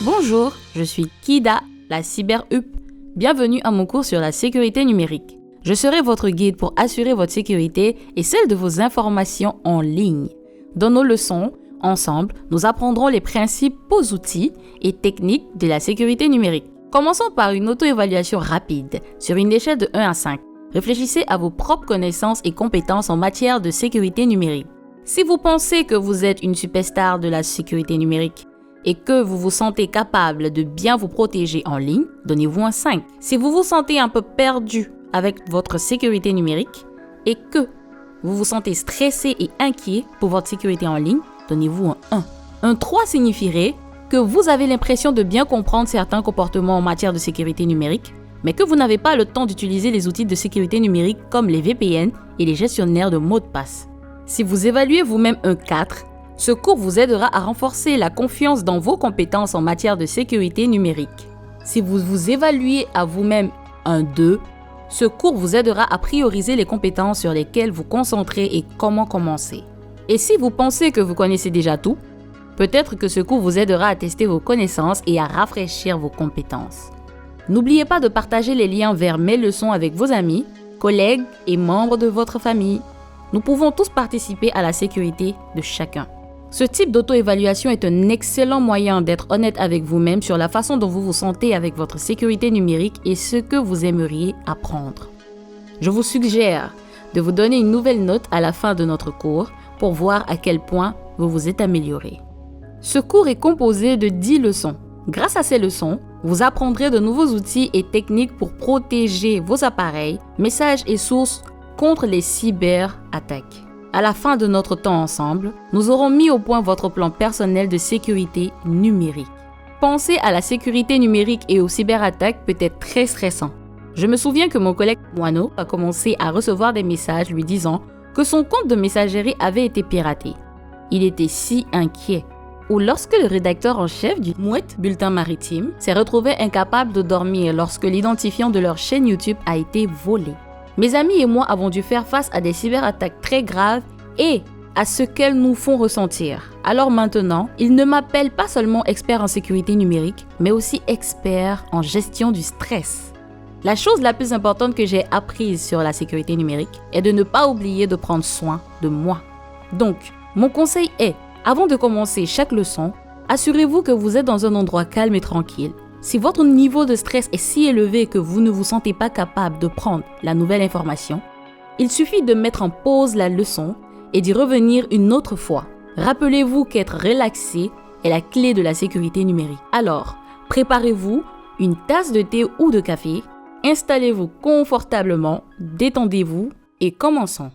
Bonjour, je suis Kida, la cyber-up. Bienvenue à mon cours sur la sécurité numérique. Je serai votre guide pour assurer votre sécurité et celle de vos informations en ligne. Dans nos leçons, ensemble, nous apprendrons les principaux outils et techniques de la sécurité numérique. Commençons par une auto-évaluation rapide sur une échelle de 1 à 5. Réfléchissez à vos propres connaissances et compétences en matière de sécurité numérique. Si vous pensez que vous êtes une superstar de la sécurité numérique et que vous vous sentez capable de bien vous protéger en ligne, donnez-vous un 5. Si vous vous sentez un peu perdu avec votre sécurité numérique et que vous vous sentez stressé et inquiet pour votre sécurité en ligne, donnez-vous un 1. Un 3 signifierait que vous avez l'impression de bien comprendre certains comportements en matière de sécurité numérique, mais que vous n'avez pas le temps d'utiliser les outils de sécurité numérique comme les VPN et les gestionnaires de mots de passe. Si vous évaluez vous-même un 4, ce cours vous aidera à renforcer la confiance dans vos compétences en matière de sécurité numérique. Si vous vous évaluez à vous-même un 2, ce cours vous aidera à prioriser les compétences sur lesquelles vous concentrez et comment commencer. Et si vous pensez que vous connaissez déjà tout, peut-être que ce cours vous aidera à tester vos connaissances et à rafraîchir vos compétences. N'oubliez pas de partager les liens vers mes leçons avec vos amis, collègues et membres de votre famille. Nous pouvons tous participer à la sécurité de chacun. Ce type d'auto-évaluation est un excellent moyen d'être honnête avec vous-même sur la façon dont vous vous sentez avec votre sécurité numérique et ce que vous aimeriez apprendre. Je vous suggère de vous donner une nouvelle note à la fin de notre cours pour voir à quel point vous vous êtes amélioré. Ce cours est composé de 10 leçons. Grâce à ces leçons, vous apprendrez de nouveaux outils et techniques pour protéger vos appareils, messages et sources contre les cyberattaques. À la fin de notre temps ensemble, nous aurons mis au point votre plan personnel de sécurité numérique. Penser à la sécurité numérique et aux cyberattaques peut être très stressant. Je me souviens que mon collègue Moano a commencé à recevoir des messages lui disant que son compte de messagerie avait été piraté. Il était si inquiet. Ou lorsque le rédacteur en chef du Mouette Bulletin Maritime s'est retrouvé incapable de dormir lorsque l'identifiant de leur chaîne YouTube a été volé. Mes amis et moi avons dû faire face à des cyberattaques très graves et à ce qu'elles nous font ressentir. Alors maintenant, ils ne m'appellent pas seulement expert en sécurité numérique, mais aussi expert en gestion du stress. La chose la plus importante que j'ai apprise sur la sécurité numérique est de ne pas oublier de prendre soin de moi. Donc, mon conseil est, avant de commencer chaque leçon, assurez-vous que vous êtes dans un endroit calme et tranquille. Si votre niveau de stress est si élevé que vous ne vous sentez pas capable de prendre la nouvelle information, il suffit de mettre en pause la leçon et d'y revenir une autre fois. Rappelez-vous qu'être relaxé est la clé de la sécurité numérique. Alors, préparez-vous une tasse de thé ou de café, installez-vous confortablement, détendez-vous et commençons.